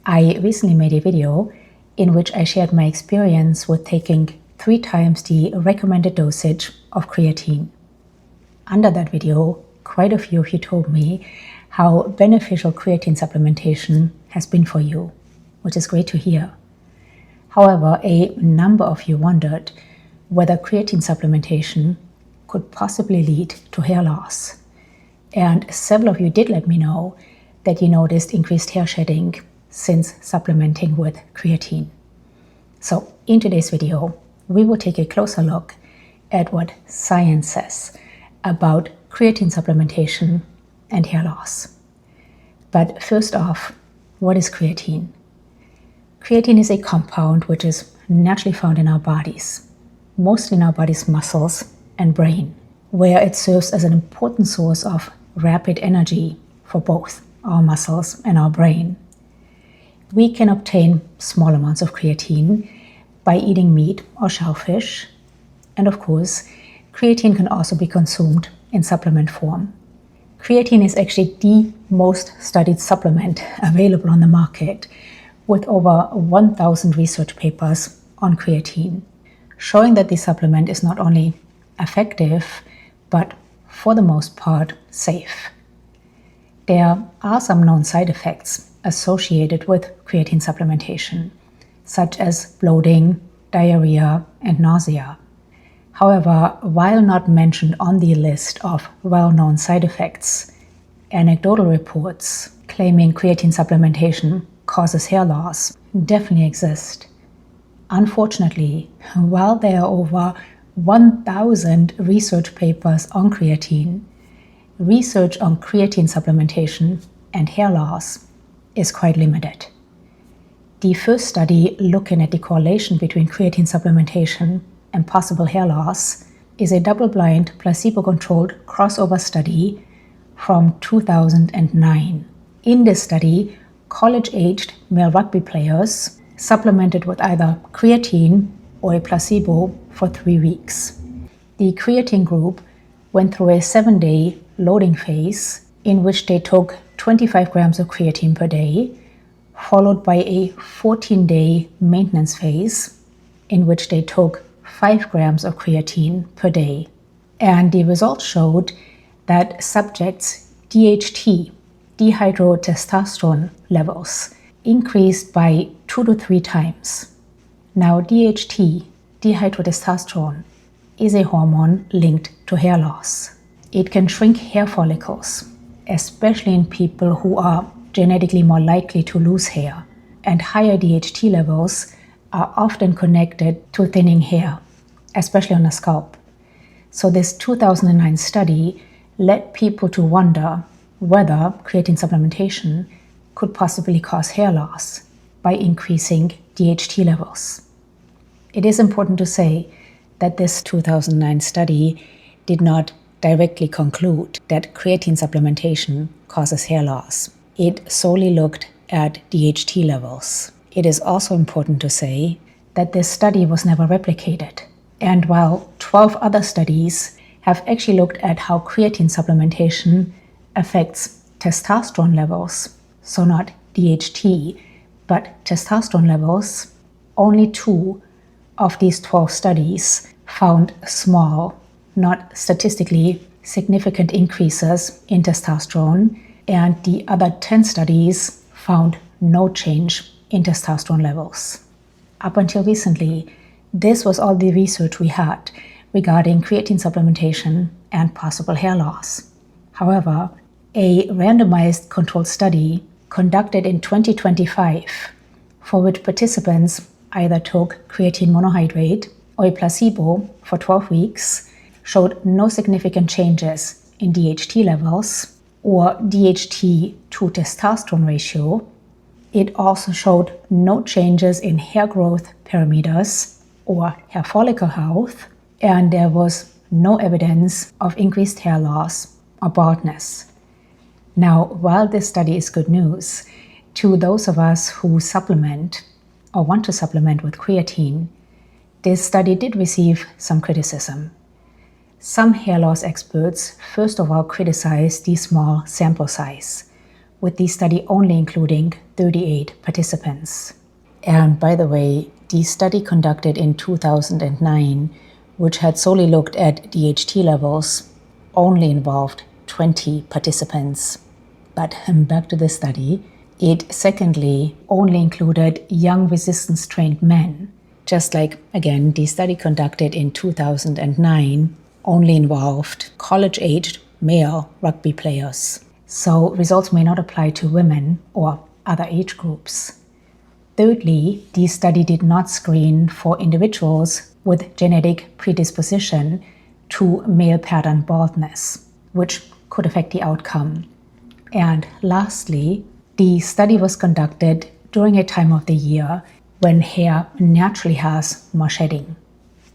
I recently made a video in which I shared my experience with taking 3 times the recommended dosage of creatine. Under that video, quite a few of you told me how beneficial creatine supplementation has been for you, which is great to hear. However, a number of you wondered whether creatine supplementation could possibly lead to hair loss. And several of you did let me know that you noticed increased hair shedding since supplementing with creatine. So in today's video, we will take a closer look at what science says about creatine supplementation and hair loss. But first off, what is creatine? Creatine is a compound which is naturally found in our bodies, mostly in our body's muscles and brain, where it serves as an important source of rapid energy for both our muscles and our brain. We can obtain small amounts of creatine by eating meat or shellfish, and of course, creatine can also be consumed in supplement form. Creatine is actually the most studied supplement available on the market, with over 1,000 research papers on creatine, showing that the supplement is not only effective, but for the most part safe. There are some known side effects associated with creatine supplementation, such as bloating, diarrhea, and nausea. However, while not mentioned on the list of well-known side effects, anecdotal reports claiming creatine supplementation causes hair loss definitely exist. Unfortunately, while there are over 1,000 research papers on creatine, research on creatine supplementation and hair loss is quite limited. The first study looking at the correlation between creatine supplementation and possible hair loss is a double-blind, placebo-controlled crossover study from 2009. In this study, college-aged male rugby players supplemented with either creatine or a placebo for 3 weeks. The creatine group went through a 7-day loading phase in which they took 25 grams of creatine per day, followed by a 14-day maintenance phase in which they took 5 grams of creatine per day. And the results showed that subjects' DHT, dihydrotestosterone levels, increased by 2 to 3 times. Now, DHT, dihydrotestosterone, is a hormone linked to hair loss. It can shrink hair follicles, especially in people who are genetically more likely to lose hair, and higher DHT levels are often connected to thinning hair, especially on the scalp. So this 2009 study led people to wonder whether creatine supplementation could possibly cause hair loss by increasing DHT levels. It is important to say that this 2009 study did not directly conclude that creatine supplementation causes hair loss. It solely looked at DHT levels. It is also important to say that this study was never replicated. And while 12 other studies have actually looked at how creatine supplementation affects testosterone levels, so not DHT, but testosterone levels, only 2 of these 12 studies found small, not statistically significant increases in testosterone, and the other 10 studies found no change in testosterone levels. Up until recently, this was all the research we had regarding creatine supplementation and possible hair loss. However, a randomized controlled study conducted in 2025, for which participants either took creatine monohydrate or a placebo for 12 weeks, showed no significant changes in DHT levels or DHT to testosterone ratio. It also showed no changes in hair growth parameters or hair follicle health, and there was no evidence of increased hair loss or baldness. Now, while this study is good news, to those of us who supplement or want to supplement with creatine, this study did receive some criticism. Some hair loss experts first of all criticized the small sample size, with the study only including 38 participants. And by the way, the study conducted in 2009, which had solely looked at DHT levels, only involved 20 participants. But back to the study, it secondly only included young resistance-trained men, just like, again, the study conducted in 2009 only involved college-aged male rugby players. So results may not apply to women or other age groups. Thirdly, the study did not screen for individuals with genetic predisposition to male pattern baldness, which could affect the outcome. And lastly, the study was conducted during a time of the year when hair naturally has more shedding,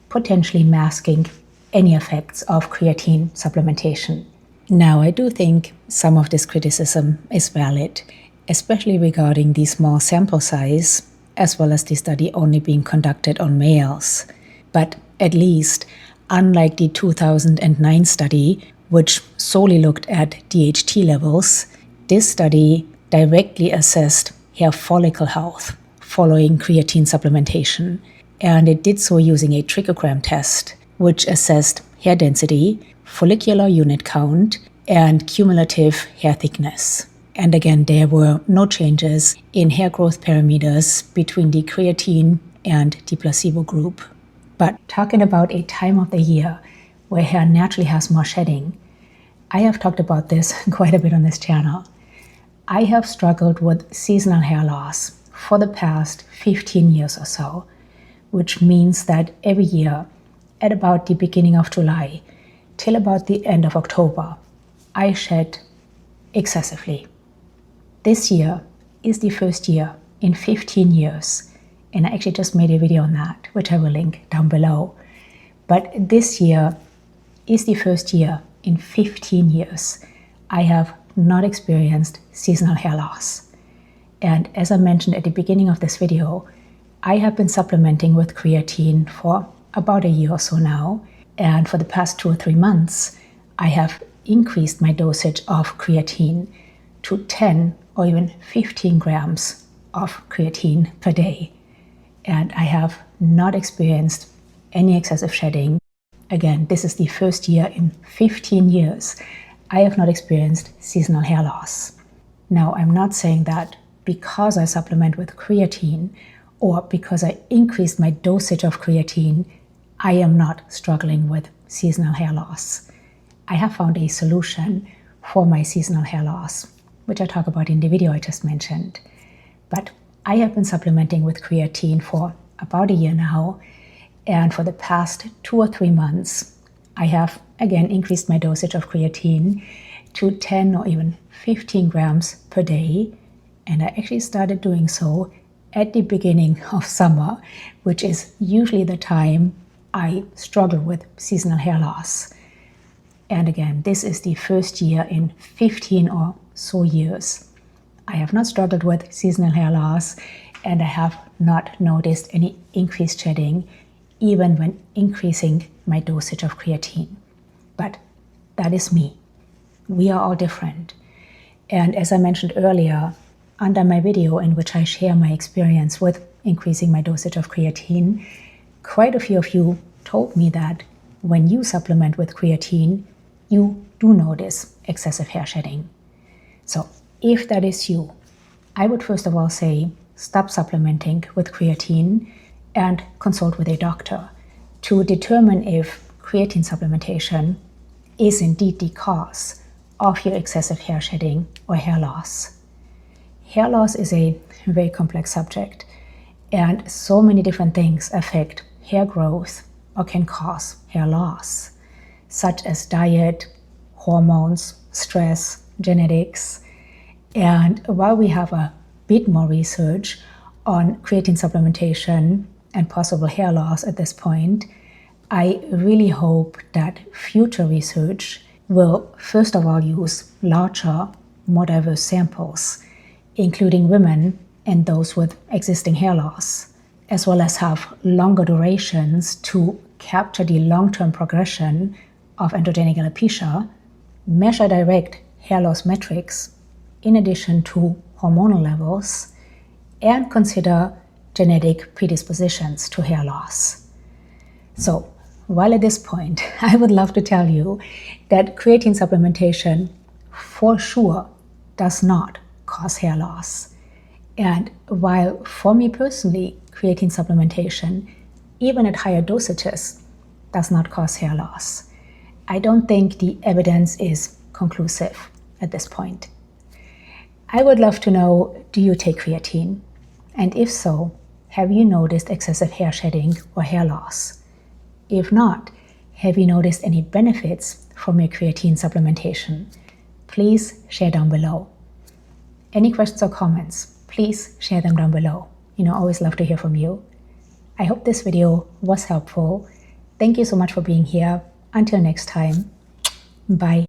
potentially masking any effects of creatine supplementation. Now, I do think some of this criticism is valid, especially regarding the small sample size, as well as the study only being conducted on males. But at least, unlike the 2009 study, which solely looked at DHT levels, this study directly assessed hair follicle health following creatine supplementation, and it did so using a trichogram test, which assessed hair density, follicular unit count, and cumulative hair thickness. And again, there were no changes in hair growth parameters between the creatine and the placebo group. But talking about a time of the year where hair naturally has more shedding, I have talked about this quite a bit on this channel. I have struggled with seasonal hair loss for the past 15 years or so, which means that every year at about the beginning of July till about the end of October, I shed excessively. This year is the first year in 15 years, and I actually just made a video on that, which I will link down below. But this year is the first year in 15 years I have not experienced seasonal hair loss. And as I mentioned at the beginning of this video, I have been supplementing with creatine for about a year or so now, and for the past 2 or 3 months, I have increased my dosage of creatine to 10 or even 15 grams of creatine per day. And I have not experienced any excessive shedding. Again, this is the first year in 15 years I have not experienced seasonal hair loss. Now, I'm not saying that because I supplement with creatine or because I increased my dosage of creatine, I am not struggling with seasonal hair loss. I have found a solution for my seasonal hair loss, which I talk about in the video I just mentioned. But I have been supplementing with creatine for about a year now, and for the past 2 or 3 months, I have again increased my dosage of creatine to 10 or even 15 grams per day, and I actually started doing so at the beginning of summer, which is usually the time I struggle with seasonal hair loss. And again, this is the first year in 15 or so years I have not struggled with seasonal hair loss, and I have not noticed any increased shedding even when increasing my dosage of creatine. But that is me. We are all different. And as I mentioned earlier, under my video in which I share my experience with increasing my dosage of creatine, quite a few of you told me that when you supplement with creatine, you do notice excessive hair shedding. So if that is you, I would first of all say stop supplementing with creatine and consult with a doctor to determine if creatine supplementation is indeed the cause of your excessive hair shedding or hair loss. Hair loss is a very complex subject, and so many different things affect hair growth or can cause hair loss, such as diet, hormones, stress, genetics. And while we have a bit more research on creatine supplementation and possible hair loss at this point, I really hope that future research will first of all use larger, more diverse samples, including women and those with existing hair loss, as well as have longer durations to capture the long-term progression of androgenic alopecia, measure direct hair loss metrics in addition to hormonal levels, and consider genetic predispositions to hair loss. So, while at this point, I would love to tell you that creatine supplementation for sure does not cause hair loss. And while for me personally, creatine supplementation, even at higher dosages, does not cause hair loss, I don't think the evidence is conclusive at this point. I would love to know, do you take creatine? And if so, have you noticed excessive hair shedding or hair loss? If not, have you noticed any benefits from your creatine supplementation? Please share down below. Any questions or comments, please share them down below. I always love to hear from you. I hope this video was helpful. Thank you so much for being here. Until next time, bye.